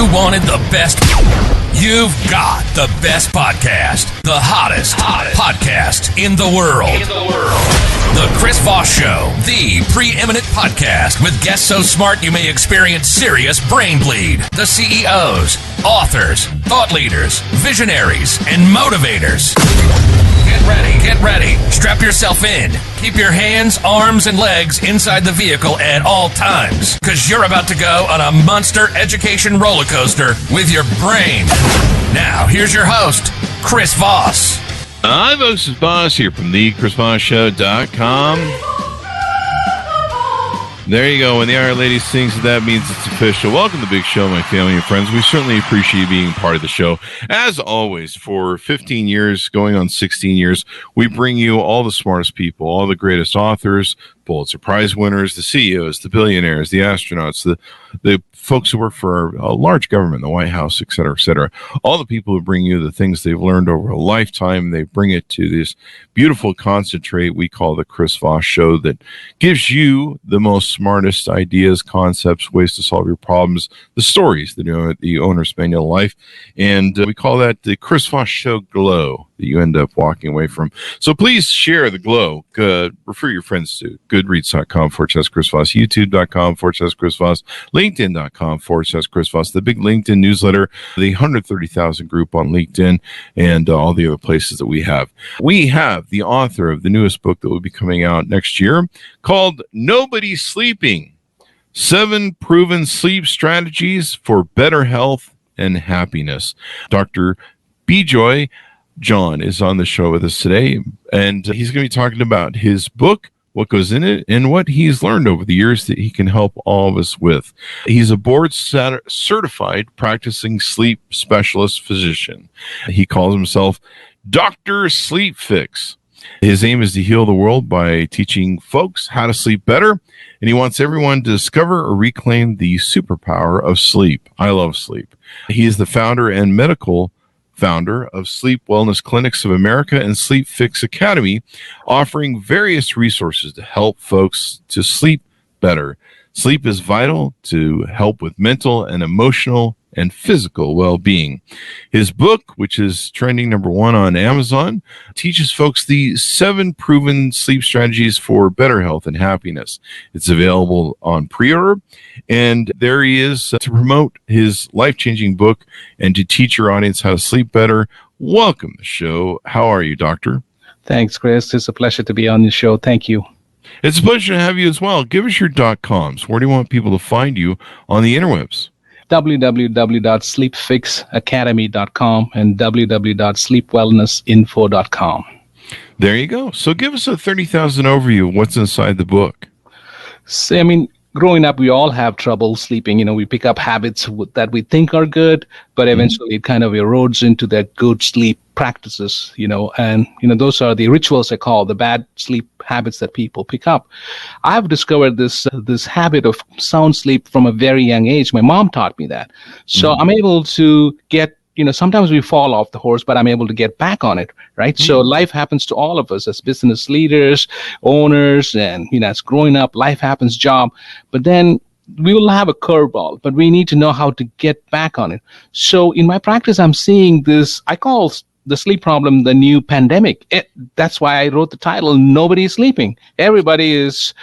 you wanted the best, you've got the best podcast, the hottest podcast in the world. The Chris Voss Show, the preeminent podcast with guests so smart you may experience serious brain bleed. The CEOs, authors, thought leaders, visionaries, and motivators. Get ready. Strap yourself in. Keep your hands, arms, and legs inside the vehicle at all times, because you're about to go on a monster education roller coaster with your brain. Now, here's your host, Chris Voss. Hi, folks. It's Voss here from thechrisvossshow.com. There you go. When the Iron Lady sings, that means it's official. Welcome to the big show, my family and friends. We certainly appreciate you being part of the show. As always, for 15 years, going on 16 years, we bring you all the smartest people, all the greatest authors, Pulitzer Prize winners, the CEOs, the billionaires, the astronauts, the folks who work for a large government, the White House, et cetera, et cetera. All the people who bring you the things they've learned over a lifetime, they bring it to this beautiful concentrate we call the Chris Voss Show that gives you the most smartest ideas, concepts, ways to solve your problems, the stories, the owner's manual of life. And we call that the Chris Voss Show Glow that you end up walking away from. So please share the glow. Refer your friends to goodreads.com/Chris Voss, youtube.com/Chris Voss, linkedin.com/Chris Voss, the big LinkedIn newsletter, the 130,000 group on LinkedIn, and all the other places that we have. We have the author of the newest book that will be coming out next year called Nobody's Sleeping, 7 Proven Sleep Strategies for Better Health and Happiness. Dr. Bijoy John is on the show with us today, and he's going to be talking about his book, what goes in it, and what he's learned over the years that he can help all of us with. He's a board-certified practicing sleep specialist physician. He calls himself Dr. Sleep Fix. His aim is to heal the world by teaching folks how to sleep better, and he wants everyone to discover or reclaim the superpower of sleep. I love sleep. He is the founder and medical founder of Sleep Wellness Clinics of America and Sleep Fix Academy, offering various resources to help folks to sleep better. Sleep is vital to help with mental and emotional and physical well-being. His book, which is trending #1 on Amazon, teaches folks the 7 proven sleep strategies for better health and happiness. It's available on pre-order, and there he is to promote his life-changing book and to teach your audience how to sleep better. Welcome to the show. How are you, Doctor? Thanks, Chris. It's a pleasure to be on the show. Thank you. It's a pleasure to have you as well. Give us your .coms. Where do you want people to find you on the interwebs? www.sleepfixacademy.com and www.sleepwellnessinfo.com. There you go. So give us a 30,000 overview of what's inside the book. So, growing up, we all have trouble sleeping. We pick up habits that we think are good, but eventually it kind of erodes into that good sleep practices, and those are the rituals I call the bad sleep habits that people pick up. I've discovered this habit of sound sleep from a very young age. My mom taught me that. So I'm able to get, sometimes we fall off the horse, but I'm able to get back on it, right? So life happens to all of us as business leaders, owners, and, as growing up, life happens, job. But then we will have a curveball, but we need to know how to get back on it. So in my practice, I'm seeing this, I call the sleep problem the new pandemic. That's why I wrote the title, Nobody is Sleeping. Everybody is,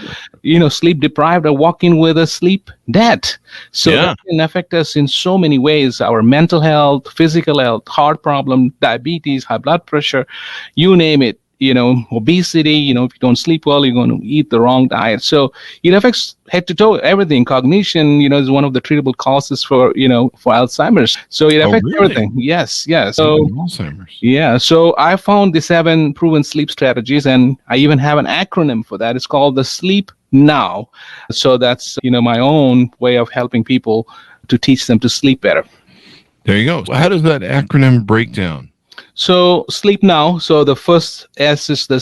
sleep deprived or walking with a sleep debt. So that can affect us in so many ways, our mental health, physical health, heart problem, diabetes, high blood pressure, you name it. Obesity, if you don't sleep well, you're going to eat the wrong diet. So it affects head to toe, everything. Cognition, is one of the treatable causes for Alzheimer's. So it affects everything. Yes. So Alzheimer's. Yeah. So I found the 7 proven sleep strategies, and I even have an acronym for that. It's called the Sleep Now. So that's, my own way of helping people to teach them to sleep better. There you go. How does that acronym break down? So Sleep Now. So the first S is the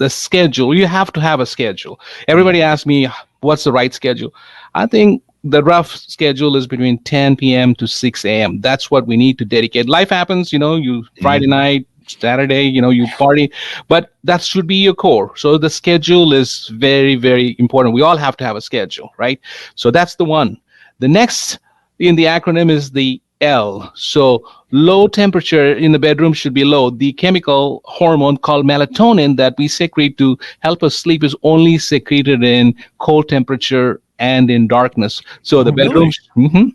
schedule. You have to have a schedule. Everybody asks me, what's the right schedule? I think the rough schedule is between 10 p.m. to 6 a.m. That's what we need to dedicate. Life happens, you Friday night, Saturday, you party, but that should be your core. So the schedule is very, very important. We all have to have a schedule, right? So that's the one. The next in the acronym is the L. So low temperature in the bedroom should be low. The chemical hormone called melatonin that we secrete to help us sleep is only secreted in cold temperature and in darkness. So the bedroom. Really? Mhm.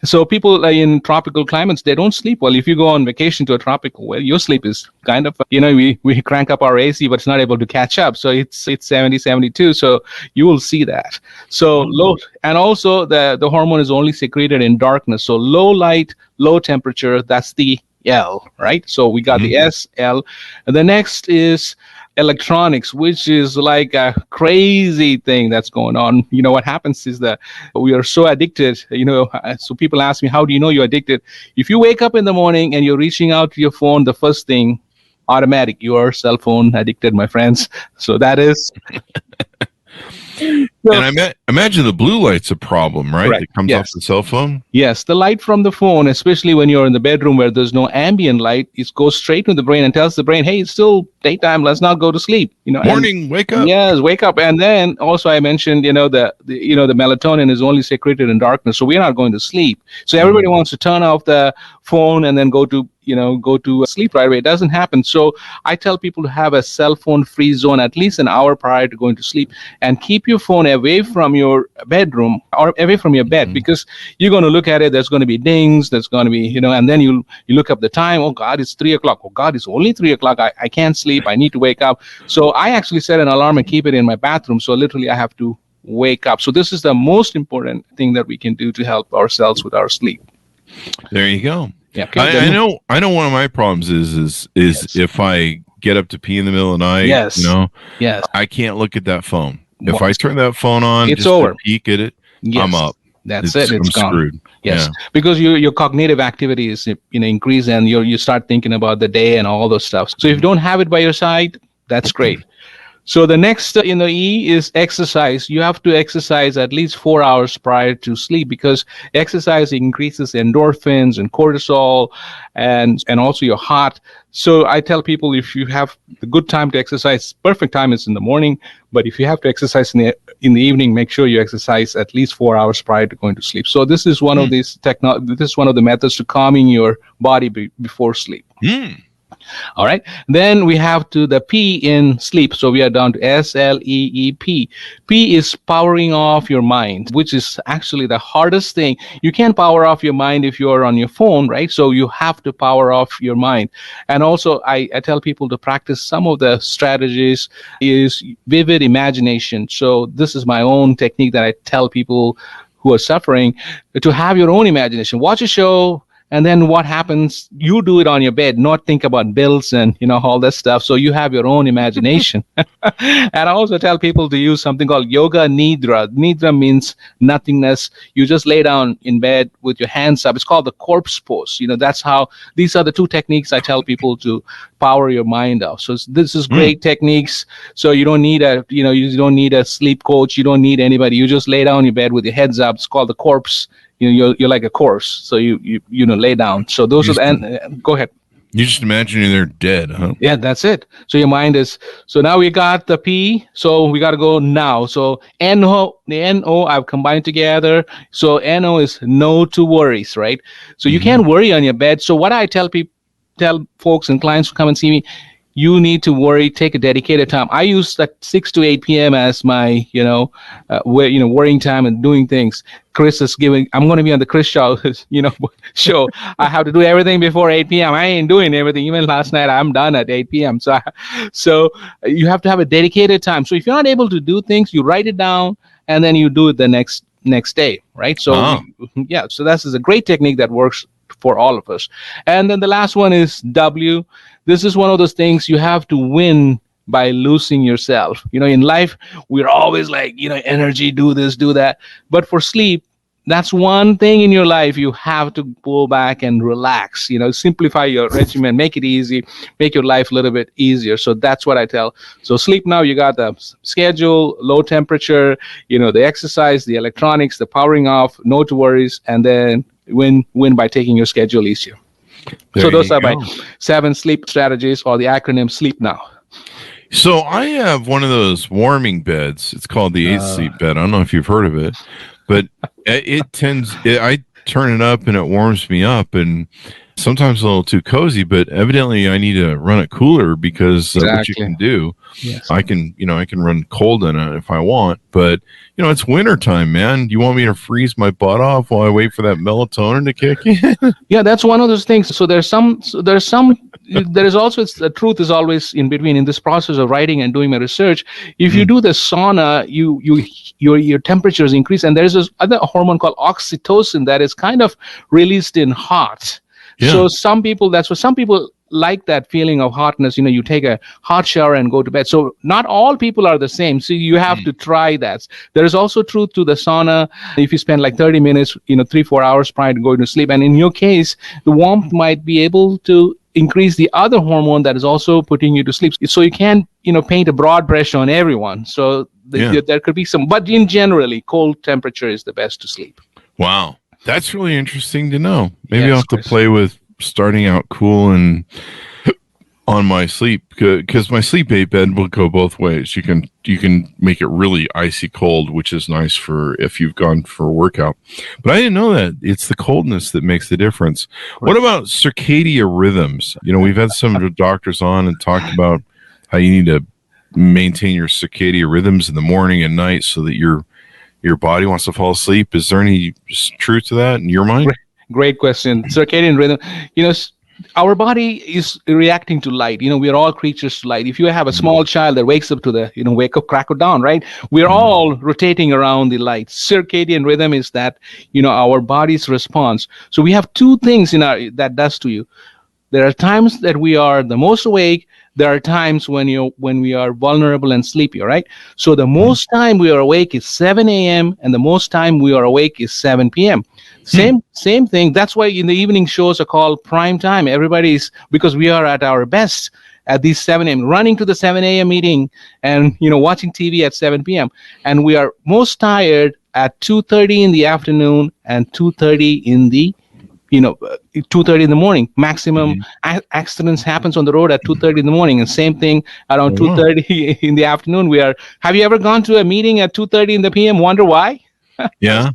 So people in tropical climates, they don't sleep well. If you go on vacation to a tropical, well, your sleep is kind of, we crank up our AC, but it's not able to catch up. So it's 70, 72. So you will see that. So low, and also the hormone is only secreted in darkness. So low light, low temperature, that's the L, right? So we got the S, L. And the next is electronics, which is like a crazy thing that's going on. What happens is that we are so addicted. So people ask me, how do you know you're addicted? If you wake up in the morning and you're reaching out to your phone, the first thing, automatic, you are cell phone addicted, my friends. So that is. And imagine the blue light's a problem, right? Correct. That comes off the cell phone. Yes, the light from the phone, especially when you're in the bedroom where there's no ambient light, it goes straight to the brain and tells the brain, "Hey, it's still daytime. Let's not go to sleep." Morning, wake up. Yes, wake up. And then also I mentioned, the melatonin is only secreted in darkness, so we're not going to sleep. So everybody wants to turn off the phone and then go to sleep right away. It doesn't happen. So I tell people to have a cell phone free zone at least an hour prior to going to sleep, and keep your phone away from your bedroom or away from your bed, because you're going to look at it. There's going to be dings. There's going to be, and then you look up the time. Oh God, it's 3:00. Oh God, it's only 3:00. I can't sleep. I need to wake up. So I actually set an alarm and keep it in my bathroom. So literally I have to wake up. So this is the most important thing that we can do to help ourselves with our sleep. There you go. Yeah, I know one of my problems is yes. If I get up to pee in the middle of the night, yes. I can't look at that phone. If I turn that phone on, it's just over. To peek at it, yes. I'm up. That's it. It's gone. Screwed. Yes, because your cognitive activity is increase, and you start thinking about the day and all those stuff. So if you don't have it by your side, that's great. So the next E is exercise. You have to exercise at least 4 hours prior to sleep, because exercise increases endorphins and cortisol and also your heart. So I tell people, if you have the good time to exercise, perfect time is in the morning. But if you have to exercise in the evening, make sure you exercise at least 4 hours prior to going to sleep. So this is one of these this is one of the methods to calming your body before sleep. All right. Then we have the P in sleep. So we are down to SLEEP. P is powering off your mind, which is actually the hardest thing. You can't power off your mind if you're on your phone, right? So you have to power off your mind. And also I tell people to practice some of the strategies is vivid imagination. So this is my own technique that I tell people who are suffering to have your own imagination. Watch a show. And then what happens, you do it on your bed, not think about bills and, all that stuff. So you have your own imagination. And I also tell people to use something called yoga nidra. Nidra means nothingness. You just lay down in bed with your hands up. It's called the corpse pose. That's how, these are the two techniques I tell people to power your mind off. So this is great techniques. So you don't need you don't need a sleep coach. You don't need anybody. You just lay down in your bed with your heads up. It's called the corpse. You're like a corpse, so you lay down. So those are go ahead. You just imagine they're dead, huh? Yeah, that's it. So your mind is. So now we got the P. So we got to go now. So NO, the NO I've combined together. So NO is no to worries, right? So you can't worry on your bed. So what I tell folks and clients who come and see me, you need to worry. Take a dedicated time. I use that 6 to 8 p.m. as my, worrying time and doing things. Chris is I'm going to be on the Chris show, show. I have to do everything before 8 p.m. I ain't doing everything. Even last night, I'm done at 8 p.m. So you have to have a dedicated time. So if you're not able to do things, you write it down and then you do it the next day, right? So so this is a great technique that works for all of us. And then the last one is W. This is one of those things you have to win by losing yourself. In life, we're always like, energy, do this, do that. But for sleep, that's one thing in your life you have to pull back and relax, simplify your regimen, make it easy, make your life a little bit easier. So that's what I tell. So sleep now, you got the schedule, low temperature, the exercise, the electronics, the powering off, no to worries, and then win by taking your schedule easier. So those are my 7 sleep strategies, or the acronym SLEEP NOW. So I have one of those warming beds. It's called the 8 sleep bed. I don't know if you've heard of it, but I turn it up and it warms me up, and sometimes a little too cozy, but evidently I need to run it cooler because what you Exactly. can do, Yes. I can run cold in it if I want, but it's winter time, man. You want me to freeze my butt off while I wait for that melatonin to kick in? Yeah, that's one of those things. So there is also, the truth is always in between. In this process of writing and doing my research, if you do the sauna, your temperatures increase, and there's this other hormone called oxytocin that is kind of released in hot. Yeah. So some people like that feeling of hotness. You take a hot shower and go to bed. So not all people are the same. So you have to try that. There is also truth to the sauna. If you spend like 30 minutes, 3-4 hours prior to going to sleep, and in your case, the warmth might be able to increase the other hormone that is also putting you to sleep. So you can't, paint a broad brush on everyone. So there could be some, but in generally, cold temperature is the best to sleep. Wow. That's really interesting to know. Maybe Yes, I'll have to Chris. play with starting out cool and on my sleep, because my sleep aid bed will go both ways. You can make it really icy cold, which is nice for if you've gone for a workout. But I didn't know that it's the coldness that makes the difference. What about circadian rhythms? We've had some of the doctors on and talked about how you need to maintain your circadian rhythms in the morning and night so that your body wants to fall asleep. Is there any truth to that in your mind? Great question. Circadian rhythm. Our body is reacting to light. We are all creatures to light. If you have a small child that wakes up to the, wake up, crack of dawn, right? We're all rotating around the light. Circadian rhythm is that, our body's response. So we have two things that does to you. There are times that we are the most awake. There are times when we are vulnerable and sleepy, all right? So the most time we are awake is 7 a.m. and the most time we are awake is 7 p.m. Same thing. That's why in the evening shows are called prime time. Everybody's, because we are at our best at these 7 a.m., running to the 7 a.m. meeting and, watching TV at 7 p.m. And we are most tired at 2:30 in the afternoon and 2:30 in the 2:30 in the morning. Maximum accidents happens on the road at 2:30 in the morning, and same thing around 2:30 in the afternoon. Have you ever gone to a meeting at 2:30 in the p.m.? Wonder why? Yeah.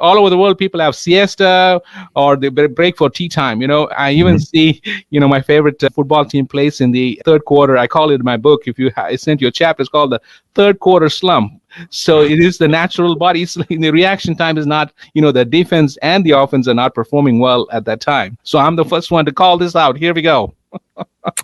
All over the world, people have siesta or they break for tea time. I even see, my favorite football team plays in the third quarter. I call it in my book. If I sent you a chapter, it's called the third quarter slump. So it is the natural body. The reaction time is not, the defense and the offense are not performing well at that time. So I'm the first one to call this out. Here we go.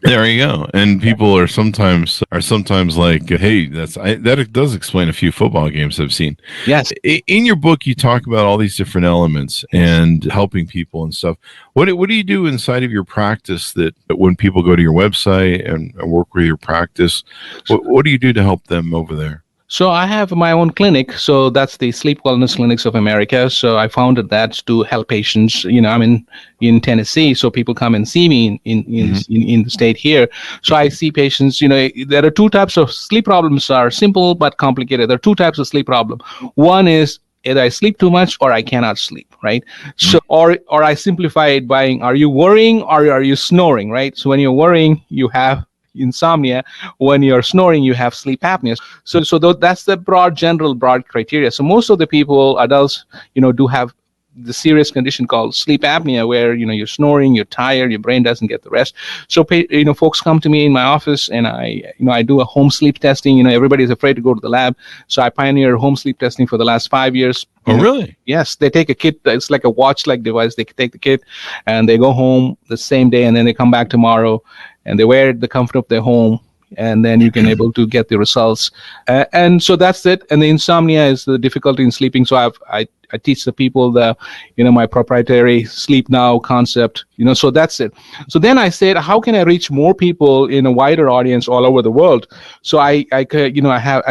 There you go. And people are sometimes like, hey, that does explain a few football games I've seen. Yes. In your book, you talk about all these different elements and helping people and stuff. What do you do inside of your practice that when people go to your website and work with your practice, what do you do to help them over there? So I have my own clinic. So that's the Sleep Wellness Clinics of America. So I founded that to help patients. I'm in Tennessee, so people come and see me in the state here. So I see patients. There are two types of sleep problems. Are simple but complicated. There are two types of sleep problem. One is either I sleep too much or I cannot sleep, right? So or I simplify it by, are you worrying or are you snoring, right? So when you're worrying, you have insomnia. When you're snoring, you have sleep apnea. So that's the broad criteria. So most of the people, adults, do have the serious condition called sleep apnea, where you're snoring, you're tired, your brain doesn't get the rest. So folks come to me in my office, and I do a home sleep testing. Everybody's afraid to go to the lab, so I pioneer home sleep testing for the last 5 years. Oh, really? Yes, they take a kit. It's like a watch-like device. They take the kit, and they go home the same day, and then they come back tomorrow, and they wear it the comfort of their home, and then you can able to get the results. And so that's it. And the insomnia is the difficulty in sleeping. So I teach the people my proprietary Sleep Now concept, so that's it. So then I said, how can I reach more people in a wider audience all over the world? So I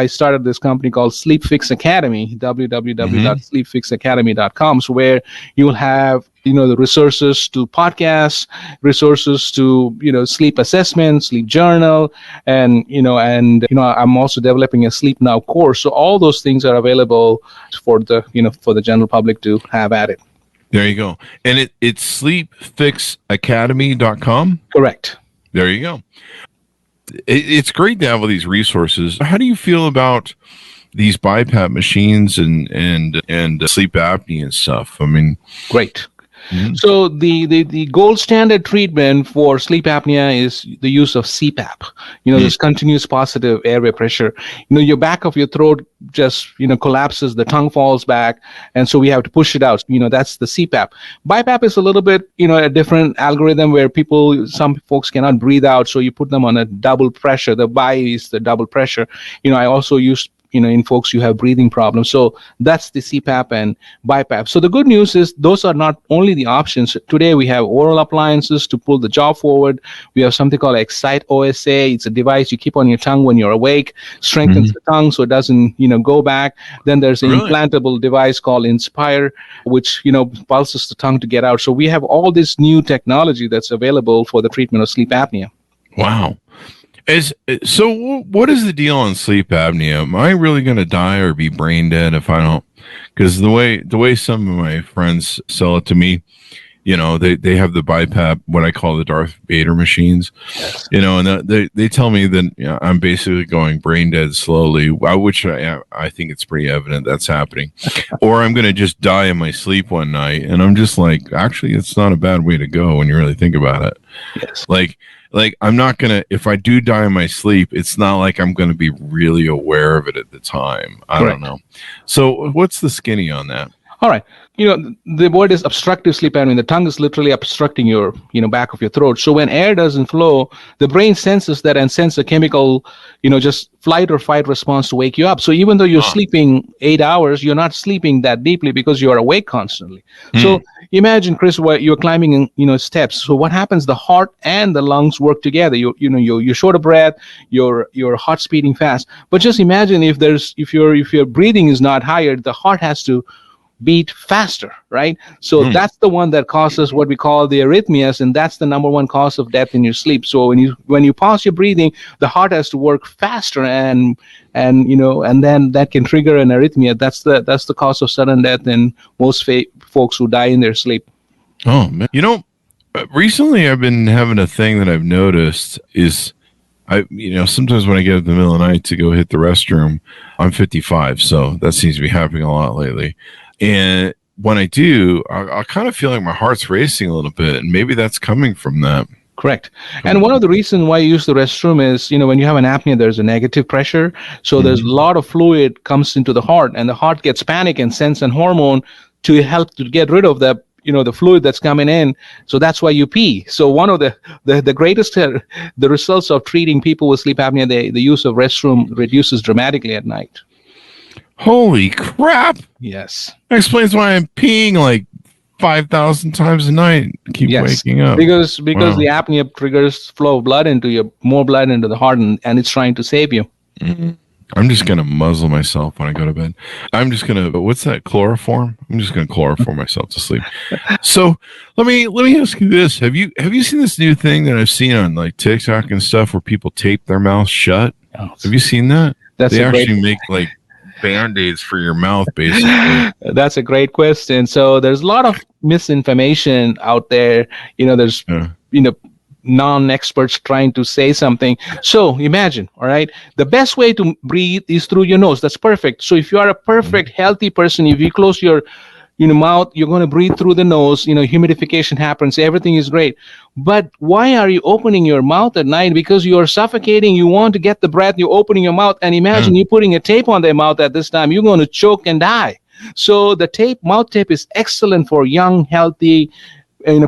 started this company called Sleep Fix Academy, www.sleepfixacademy.com. So where you will have the resources to podcasts, resources to sleep assessment, sleep journal, and I'm also developing a Sleep Now course. So all those things are available for the general public to have at it. There you go. And it's sleepfixacademy.com? Correct. There you go. It's great to have all these resources. How do you feel about these BiPAP machines and sleep apnea and stuff. I mean, Great. So the gold standard treatment for sleep apnea is the use of CPAP. This continuous positive airway pressure. Your back of your throat just collapses, the tongue falls back, and so we have to push it out. That's the CPAP. BiPAP is a little bit a different algorithm where some folks cannot breathe out, so you put them on a double pressure. The bi is the double pressure. I also use in folks who have breathing problems. So that's the CPAP and BiPAP. So the good news is those are not only the options. Today we have oral appliances to pull the jaw forward. We have something called Excite OSA. It's a device you keep on your tongue when you're awake, strengthens the tongue so it doesn't go back. Then there's an implantable device called Inspire, which pulses the tongue to get out. So we have all this new technology that's available for the treatment of sleep apnea. Wow. So what is the deal on sleep apnea? Am I really going to die or be brain dead if I don't? Because the way some of my friends sell it to me, they have the BiPAP, what I call the Darth Vader machines, and they tell me that I'm basically going brain dead slowly, which I think it's pretty evident that's happening, or I'm going to just die in my sleep one night. And I'm just like, actually, it's not a bad way to go when you really think about it. Yes. Like I'm not going to, if I do die in my sleep, it's not like I'm going to be really aware of it at the time. I don't know. So what's the skinny on that? All right. The word is obstructive sleep apnea. The tongue is literally obstructing your, back of your throat. So when air doesn't flow, the brain senses that and sends a chemical, just flight or fight response to wake you up. So even though you're sleeping 8 hours, you're not sleeping that deeply because you're awake constantly. So imagine, Chris, where you're climbing, steps. So what happens? The heart and the lungs work together. You're short of breath, your heart speeding fast. But just imagine if your breathing is not higher, the heart has to beat faster, right? So that's the one that causes what we call the arrhythmias, and that's the number one cause of death in your sleep. So when you pause your breathing, the heart has to work faster, and then that can trigger an arrhythmia. That's the cause of sudden death in most folks who die in their sleep. Oh man, recently I've been having a thing that I've noticed is sometimes when I get up in the middle of the night to go hit the restroom, I'm 55, so that seems to be happening a lot lately. And when I do, I kind of feel like my heart's racing a little bit, and maybe that's coming from that. Correct. And one of the reasons why you use the restroom is, when you have an apnea, there's a negative pressure. So there's a lot of fluid comes into the heart, and the heart gets panic and sends an hormone to help to get rid of the fluid that's coming in. So that's why you pee. So one of the greatest, the results of treating people with sleep apnea, the use of restroom reduces dramatically at night. Holy crap. Yes. That explains why I'm peeing like 5,000 times a night. Keep waking up. Because the apnea triggers flow of blood more blood into the heart, and it's trying to save you. I'm just going to muzzle myself when I go to bed. I'm just going to, what's that, chloroform? I'm just going to chloroform myself to sleep. So let me ask you this. Have you seen this new thing that I've seen on like TikTok and stuff where people tape their mouth shut? Oh, have you seen that? They actually make like Band-Aids for your mouth, basically. That's a great question. So there's a lot of misinformation out there. There's, non-experts trying to say something. So imagine, all right, the best way to breathe is through your nose. That's perfect. So if you are a perfect, healthy person, if you close your mouth, you're going to breathe through the nose, humidification happens, everything is great. But why are you opening your mouth at night? Because you're suffocating, you want to get the breath, you're opening your mouth, and imagine you putting a tape on their mouth at this time, you're going to choke and die. So the mouth tape is excellent for young, healthy,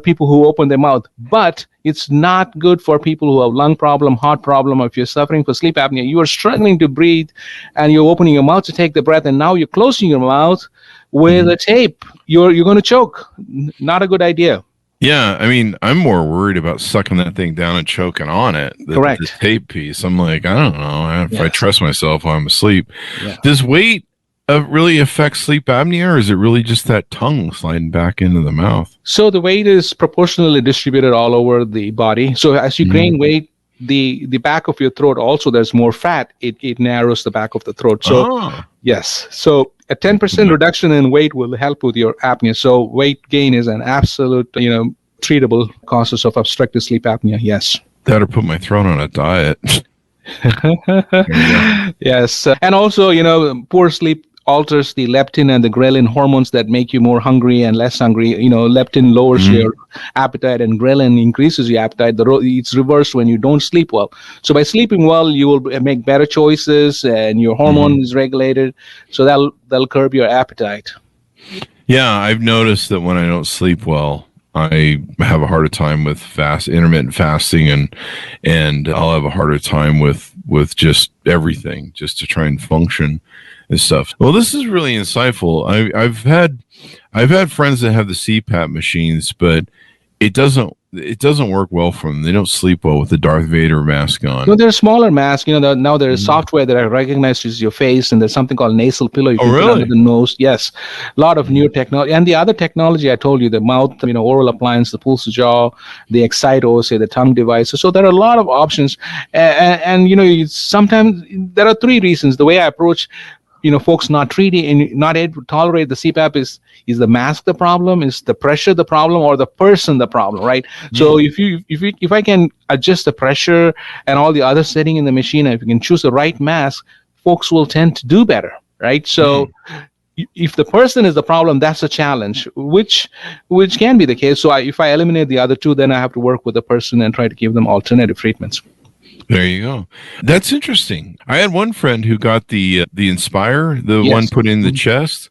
people who open their mouth, but it's not good for people who have lung problem, heart problem, or if you're suffering for sleep apnea, you are struggling to breathe and you're opening your mouth to take the breath, and now you're closing your mouth with a tape. You're going to choke. Not a good idea. Yeah, I mean, I'm more worried about sucking that thing down and choking on it. Correct. The tape piece. I'm like, I don't know if I trust myself while I'm asleep. Yeah. Does weight really affect sleep apnea, or is it really just that tongue sliding back into the mouth? So the weight is proportionally distributed all over the body. So as you gain weight, the back of your throat also, there's more fat. It narrows the back of the throat. So yes. So a 10% reduction in weight will help with your apnea. So weight gain is an absolute, treatable causes of obstructive sleep apnea. Yes. That'll put my throat on a diet. Yes. And also, poor sleep alters the leptin and the ghrelin hormones that make you more hungry and less hungry. Leptin lowers your appetite and ghrelin increases your appetite. It's reversed when you don't sleep well. So by sleeping well, you will make better choices and your hormone is regulated. So that'll curb your appetite. Yeah, I've noticed that when I don't sleep well, I have a harder time with intermittent fasting, and I'll have a harder time with just everything, just to try and function and stuff. Well, this is really insightful. I've had friends that have the CPAP machines, but it doesn't work well for them. They don't sleep well with the Darth Vader mask on. No, there's smaller masks. Now there's software that recognizes your face, and there's something called nasal pillow. You can put under the nose. Yes, a lot of new technology. And the other technology I told you, the mouth, oral appliance, the pulse jaw, the Excito, say the tongue device. So there are a lot of options. And sometimes there are three reasons. The way I approach folks not treating and not able to tolerate the CPAP is the mask the problem, is the pressure the problem, or the person the problem, right? So if I can adjust the pressure and all the other setting in the machine, if you can choose the right mask, folks will tend to do better, right? So if the person is the problem, that's a challenge, which can be the case. So if I eliminate the other two, then I have to work with the person and try to give them alternative treatments. There you go. That's interesting. I had one friend who got the Inspire, one put in the chest,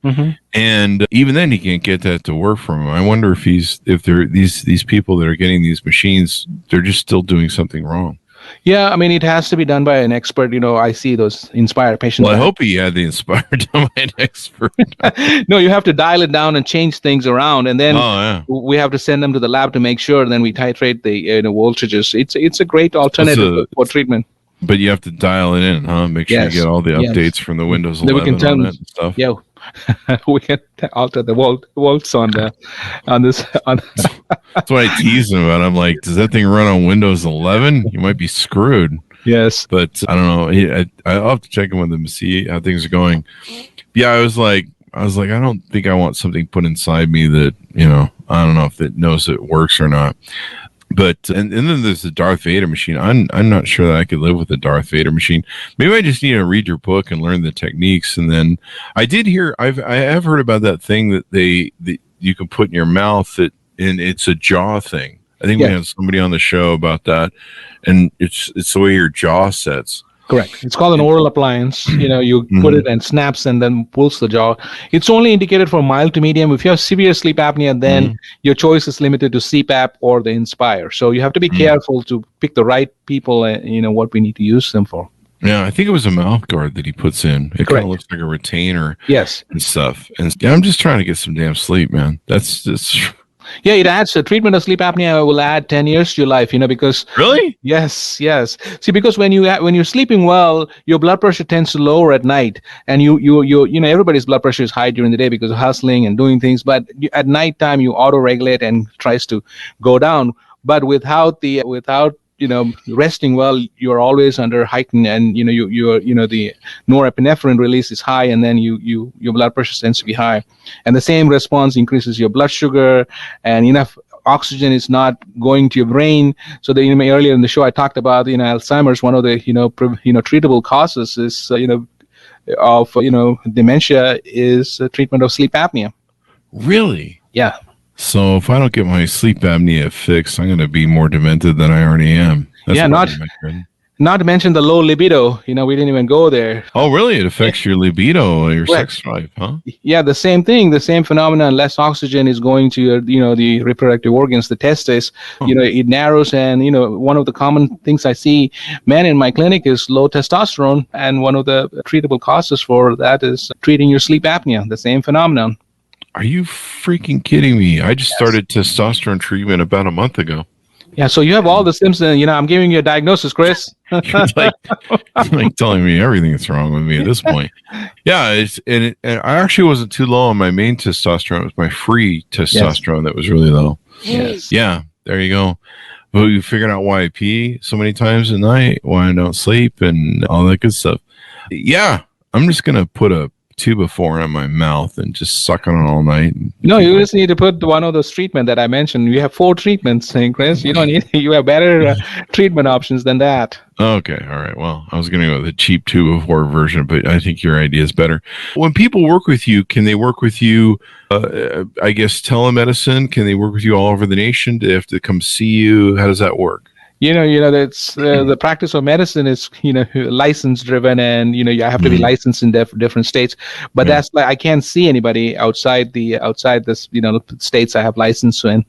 and even then he can't get that to work for him. I wonder if these people that are getting these machines, they're just still doing something wrong. Yeah, it has to be done by an expert. I see those Inspire patients. Well, I hope he had the Inspire done by an expert. No, you have to dial it down and change things around, and then we have to send them to the lab to make sure. Then we titrate the voltages. It's a great alternative for treatment. But you have to dial it in, huh? Make sure you get all the updates from the Windows 11 then we can tell on it and stuff. Yeah, we can alter the volts on this. That's what I tease him about. I'm like, does that thing run on Windows 11? You might be screwed. Yes, but I don't know. I'll have to check in with him to see how things are going. Yeah, I was like, I don't think I want something put inside me that I don't know if it knows it works or not. But and then there's the Darth Vader machine. I'm not sure that I could live with the Darth Vader machine. Maybe I just need to read your book and learn the techniques. And then I have heard about that thing that you can put in your mouth and it's a jaw thing. I think we had somebody on the show about that, and it's the way your jaw sets. Correct. It's called an oral appliance. You put it and snaps and then pulls the jaw. It's only indicated for mild to medium. If you have severe sleep apnea, then your choice is limited to CPAP or the Inspire. So you have to be careful to pick the right people and what we need to use them for. Yeah, I think it was a mouth guard that he puts in. It kind of looks like a retainer. Yes. And stuff. And I'm just trying to get some damn sleep, man. That's just... Yeah, it adds the treatment of sleep apnea will add 10 years to your life, because really? Yes. See, because when you're sleeping well, your blood pressure tends to lower at night, and everybody's blood pressure is high during the day because of hustling and doing things, but at nighttime you auto regulate and tries to go down. But without resting well, you're always under heightened, and the norepinephrine release is high, and then your blood pressure tends to be high, and the same response increases your blood sugar, and enough oxygen is not going to your brain. So earlier in the show I talked about Alzheimer's. One of the treatable causes is of dementia is treatment of sleep apnea. Really? Yeah. So if I don't get my sleep apnea fixed, I'm going to be more demented than I already am. That's not to mention the low libido. We didn't even go there. Oh, really? It affects your libido, your sex drive, huh? Yeah, the same thing, the same phenomenon. Less oxygen is going to your, the reproductive organs, the testes. It narrows, and one of the common things I see men in my clinic is low testosterone, and one of the treatable causes for that is treating your sleep apnea. The same phenomenon. Are you freaking kidding me? I just started testosterone treatment about a month ago. Yeah, so you have all the symptoms. I'm giving you a diagnosis, Chris. You're like telling me everything that's wrong with me at this point. Yeah, and I actually wasn't too low on my main testosterone. It was my free testosterone that was really low. Yes. Yeah, there you go. But you figured out why I pee so many times a night, why I don't sleep, and all that good stuff. Yeah, I'm just going to put a Tubifort in my mouth and just suck on it all night. No, you just need to put one of those treatment that I mentioned. You have 4 treatments, Chris. You don't need. You have better treatment options than that. Okay, all right. Well, I was going to go with the cheap Tubifort version, but I think your idea is better. When people work with you, can they work with you? I guess telemedicine. Can they work with you all over the nation? Do they have to come see you? How does that work? That's the practice of medicine is license driven, and you have to be licensed in different states. But that's like I can't see anybody outside this states I have license in.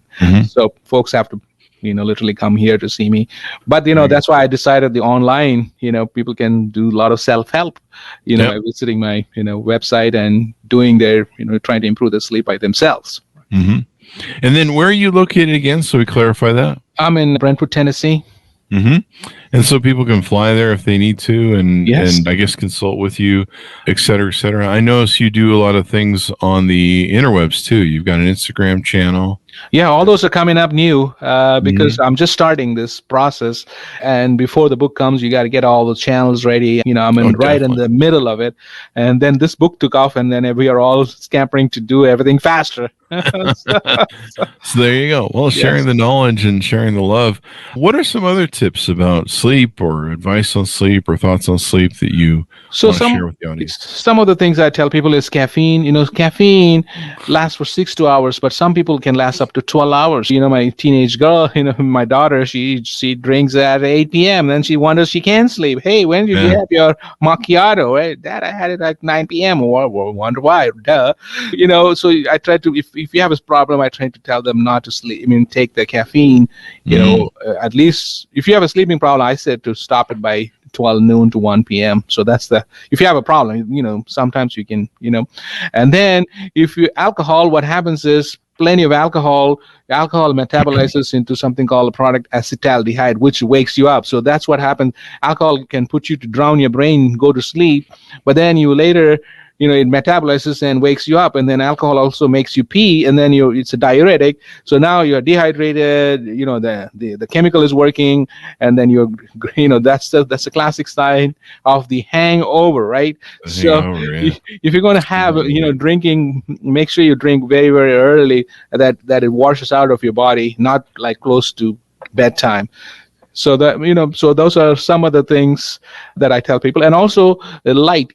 So folks have to literally come here to see me. But that's why I decided the online. People can do a lot of self help. By visiting my website and doing their trying to improve their sleep by themselves. And then where are you located again? So we clarify that. I'm in Brentwood, Tennessee. And so people can fly there if they need to, and I guess consult with you, et cetera, et cetera. I notice you do a lot of things on the interwebs too. You've got an Instagram channel. Yeah, all those are coming up new because I'm just starting this process. And before the book comes, you got to get all the channels ready. I'm right in the middle of it. And then this book took off, and then we are all scampering to do everything faster. So there you go. Well, sharing the knowledge and sharing the love. What are some other tips about sleep or advice on sleep or thoughts on sleep that you want to share with the audience? Some of the things I tell people is caffeine. Caffeine lasts for 6 to 2 hours, but some people can last up to 12 hours. My teenage girl, my daughter, she drinks at 8 p.m. Then she wonders she can't sleep. Hey, when did you have your macchiato? Hey, Dad, I had it at 9 p.m. Or wonder why? Duh. So I try to, if you have a problem, I try to tell them not to sleep. Take the caffeine. At least if you have a sleeping problem, I said to stop it by 12 noon to 1 p.m. So that's if you have a problem, sometimes you can, and then if you alcohol, what happens is plenty of alcohol metabolizes into something called a product acetaldehyde, which wakes you up. So that's what happens. Alcohol can put you to drown your brain, go to sleep, but then you later it metabolizes and wakes you up, and then alcohol also makes you pee, and then it's a diuretic. So now you're dehydrated. The chemical is working, and then that's a classic sign of the hangover, right? If you're going to have drinking, make sure you drink very, very early, that it washes out of your body, not like close to bedtime. So so those are some of the things that I tell people. And also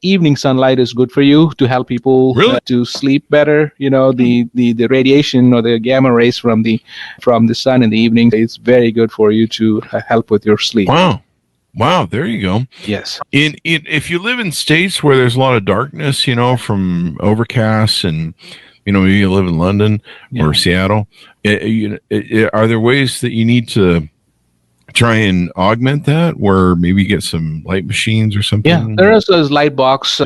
evening sunlight is good for you to help people to sleep better. The radiation or the gamma rays from the sun in the evening, it's very good for you to help with your sleep. Wow, there you go. Yes. If you live in states where there's a lot of darkness, from overcast and maybe you live in London or Seattle, are there ways that you need to try and augment that, where maybe get some light machines or something? Yeah, there is those light box,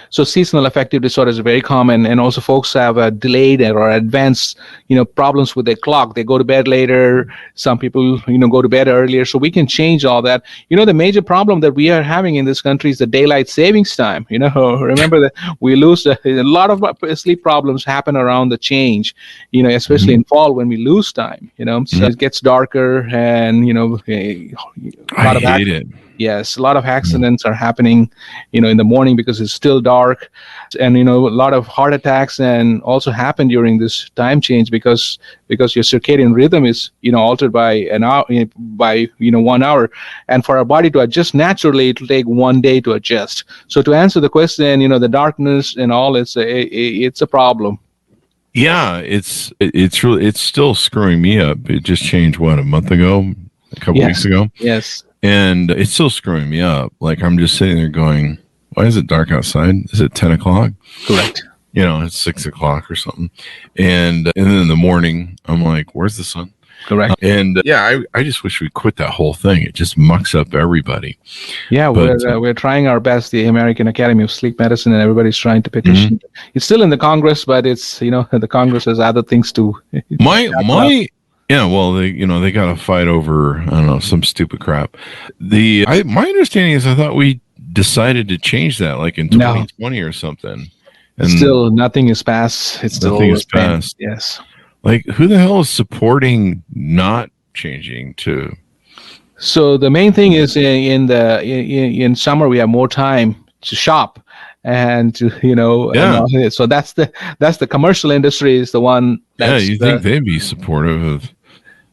so seasonal affective disorder is very common, and also folks have a delayed or advanced, problems with their clock. They go to bed later. Some people, go to bed earlier. So we can change all that. The major problem that we are having in this country is the daylight savings time. Remember that we lose a lot of sleep problems happen around the change, especially in fall when we lose time, so it gets darker, and, a lot of accidents are happening, in the morning because it's still dark, and a lot of heart attacks and also happen during this time change because your circadian rhythm is altered by an hour, by 1 hour, and for our body to adjust naturally, it will take 1 day to adjust. So to answer the question, the darkness and all, it's a problem. Yeah, it's still screwing me up. It just changed a month ago. A couple weeks ago. Yes. And it's still screwing me up. Like I'm just sitting there going, why is it dark outside? Is it 10 o'clock? Correct. It's 6 o'clock or something. And then in the morning, I'm like, where's the sun? Correct. And I just wish we quit that whole thing. It just mucks up everybody. Yeah, we're trying our best. The American Academy of Sleep Medicine, and everybody's trying to petition. It's still in the Congress, but it's the Congress has other things to. Yeah, well, they got to fight over, I don't know, some stupid crap. My understanding is I thought we decided to change that like in 2020 or something. And still, nothing is passed. It's still nothing is passed. Yes. Like, who the hell is supporting not changing to? So the main thing is in summer we have more time to shop. and so that's the commercial industry is the one. You think they'd be supportive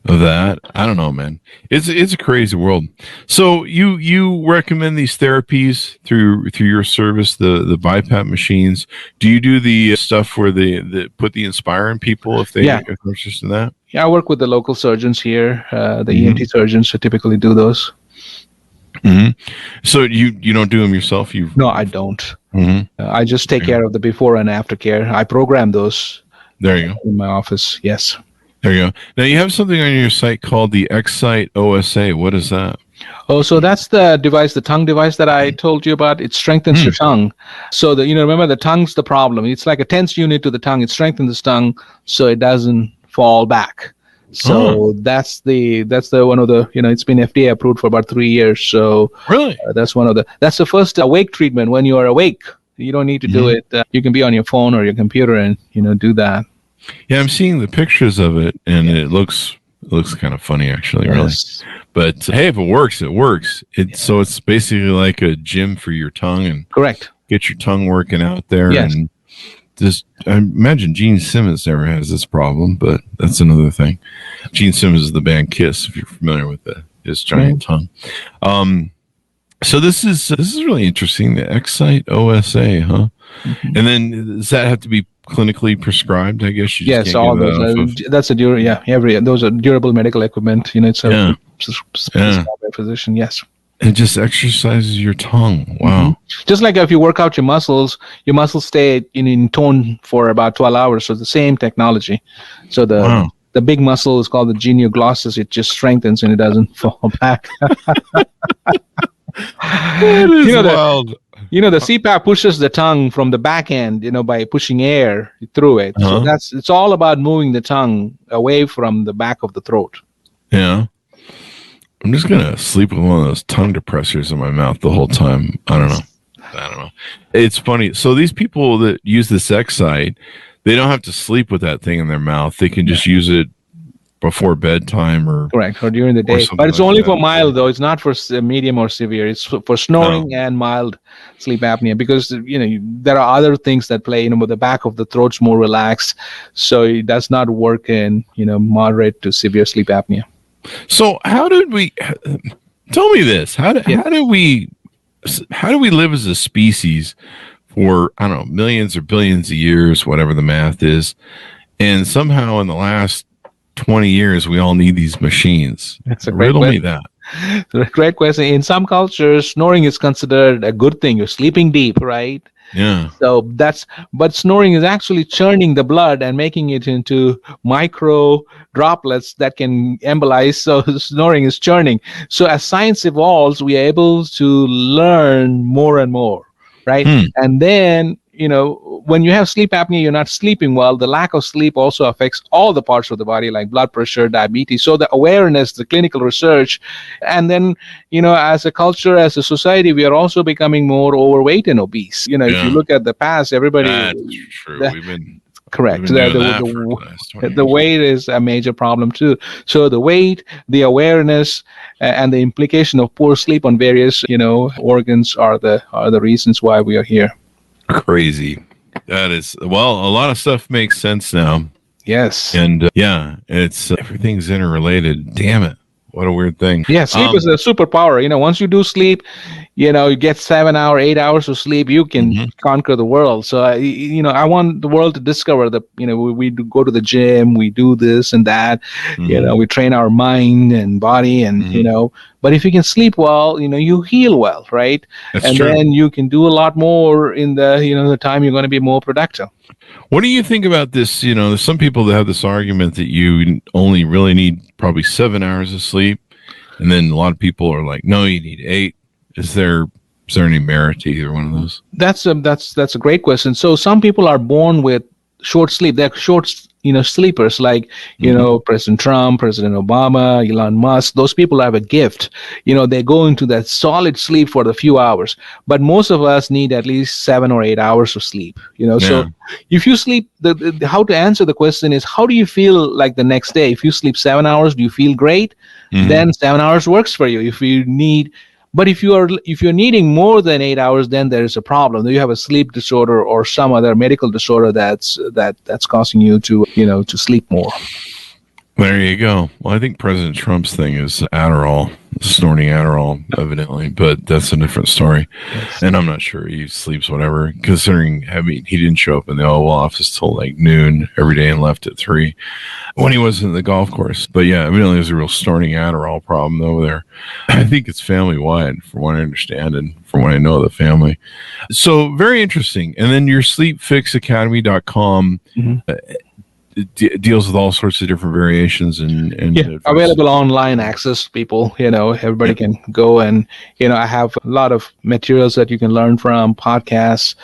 of that? I don't know, man. It's a crazy world. So you recommend these therapies through your service, the BiPAP machines. Do you do the stuff where they put the Inspire in people if they're interested in that? Yeah, I work with the local surgeons here, the ENT surgeons who typically do those. Mm-hmm. So you don't do them yourself? No, I don't. Mm-hmm. I just take care of the before and after care. I program those. There you go. In my office, yes. There you go. Now you have something on your site called the Excite OSA. What is that? Oh, so that's the device, the tongue device that I told you about. It strengthens your tongue. So remember the tongue's the problem. It's like a tense unit to the tongue. It strengthens the tongue so it doesn't fall back. So that's the one of the, it's been FDA approved for about 3 years. So really, that's the first awake treatment when you are awake. You don't need to do it. You can be on your phone or your computer and, do that. Yeah, I'm seeing the pictures of it, and it looks kind of funny, actually, really. But hey, if it works, it works. So it's basically like a gym for your tongue, and correct. Get your tongue working out there. Yes. And I imagine Gene Simmons never has this problem, but that's another thing. Gene Simmons is the band Kiss, if you're familiar with his giant tongue. So this is really interesting. The Excite OSA, huh? Mm-hmm. And then does that have to be clinically prescribed? I guess you just yes, all those. That's those are durable medical equipment. It's prescribed by a physician. Yes. It just exercises your tongue. Wow. Mm-hmm. Just like if you work out your muscles stay in tone for about 12 hours. So the same technology. So the big muscle is called the genioglossus. It just strengthens and it doesn't fall back. That is wild. The CPAP pushes the tongue from the back end, by pushing air through it. So it's all about moving the tongue away from the back of the throat. Yeah. I'm just going to sleep with one of those tongue depressors in my mouth the whole time. I don't know. It's funny. So these people that use this Excite, they don't have to sleep with that thing in their mouth. They can just use it before bedtime or during the day. But it's only for mild, though. It's not for medium or severe. It's for snoring and mild sleep apnea because, there are other things that play, the back of the throat's more relaxed. So it does not work in, moderate to severe sleep apnea. So how did we tell me this? How do we live as a species for, I don't know, millions or billions of years, whatever the math is, and somehow in the last 20 years we all need these machines? That's a great question. Me that. It's a great question. In some cultures, snoring is considered a good thing. You're sleeping deep, right? Yeah. So but snoring is actually churning the blood and making it into micro droplets that can embolize. So snoring is churning. So as science evolves, we are able to learn more and more, right? And then, when you have sleep apnea, you're not sleeping well. The lack of sleep also affects all the parts of the body, like blood pressure, diabetes. So the awareness, the clinical research, and then, as a culture, as a society, we are also becoming more overweight and obese. If you look at the past, everybody... That's true. We've been... Correct. The weight is a major problem too. So the weight, the awareness, and the implication of poor sleep on various, organs are the reasons why we are here. Crazy. That is, a lot of stuff makes sense now. Yes. And it's everything's interrelated. Damn it. What a weird thing. Yeah, sleep is a superpower. Once you do sleep, you get 7 hours, 8 hours of sleep, you can conquer the world. So, I want the world to discover that, we do go to the gym, we do this and that, we train our mind and body and, but if you can sleep well, you heal well, right? That's true. Then you can do a lot more in the time you're going to be more productive. What do you think about this? There's some people that have this argument that you only really need probably 7 hours of sleep. And then a lot of people are like, no, you need 8. Is there any merit to either one of those? That's a great question. So some people are born with short sleep. They're short, sleepers like, President Trump, President Obama, Elon Musk. Those people have a gift. They go into that solid sleep for the few hours. But most of us need at least 7 or 8 hours of sleep. So if you sleep, how to answer the question is, how do you feel like the next day? If you sleep 7 hours, do you feel great? Then 7 hours works for you. If you need But if you're needing more than 8 hours, then there is a problem. You have a sleep disorder or some other medical disorder that's causing you to sleep more. There you go. Well, I think President Trump's thing is Adderall, snorting Adderall, evidently, but that's a different story. Yes. And I'm not sure he sleeps whatever, considering he didn't show up in the Oval Office till like noon every day and left at 3 when he was in the golf course. But yeah, evidently there's a real snorting Adderall problem over there. I think it's family wide, from what I understand and from what I know of the family. So very interesting. And then your sleepfixacademy.com. Mm-hmm. Deals with all sorts of different variations and available online access. People, everybody can go, and I have a lot of materials that you can learn from, podcasts,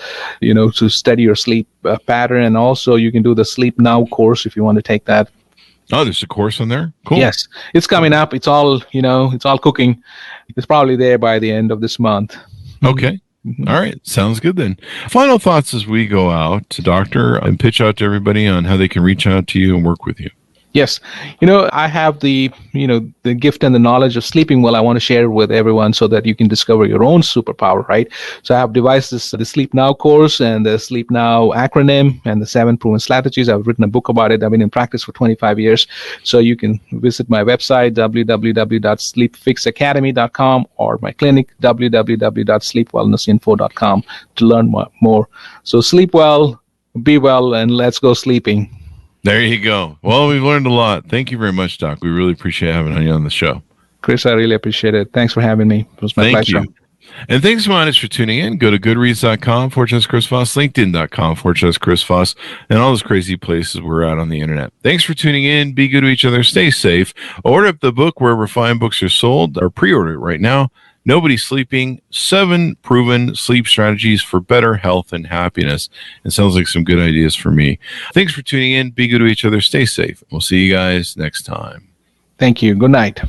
to study your sleep pattern, and also you can do the Sleep Now course if you want to take that. Oh, there's a course on there? Cool. Yes, it's coming up. It's all it's all cooking. It's probably there by the end of this month. Okay. Mm-hmm. All right. Sounds good then. Final thoughts as we go out, Doctor, and pitch out to everybody on how they can reach out to you and work with you. Yes. I have the gift and the knowledge of sleeping well. I want to share it with everyone so that you can discover your own superpower, right? So I have devised the Sleep Now course and the Sleep Now acronym and the 7 proven strategies. I've written a book about it. I've been in practice for 25 years. So you can visit my website, www.sleepfixacademy.com, or my clinic, www.sleepwellnessinfo.com, to learn more. So sleep well, be well, and let's go sleeping. There you go. Well, we've learned a lot. Thank you very much, Doc. We really appreciate having you on the show. Chris, I really appreciate it. Thanks for having me. It was my pleasure. Thank you. And thanks so much for tuning in. Go to goodreads.com/Chris Voss, LinkedIn.com/Chris Voss, and all those crazy places we're at on the internet. Thanks for tuning in. Be good to each other. Stay safe. Order up the book wherever fine books are sold, or pre-order it right now. Nobody's Sleeping, 7 proven sleep strategies for better health and happiness. It sounds like some good ideas for me. Thanks for tuning in. Be good to each other. Stay safe. We'll see you guys next time. Thank you. Good night.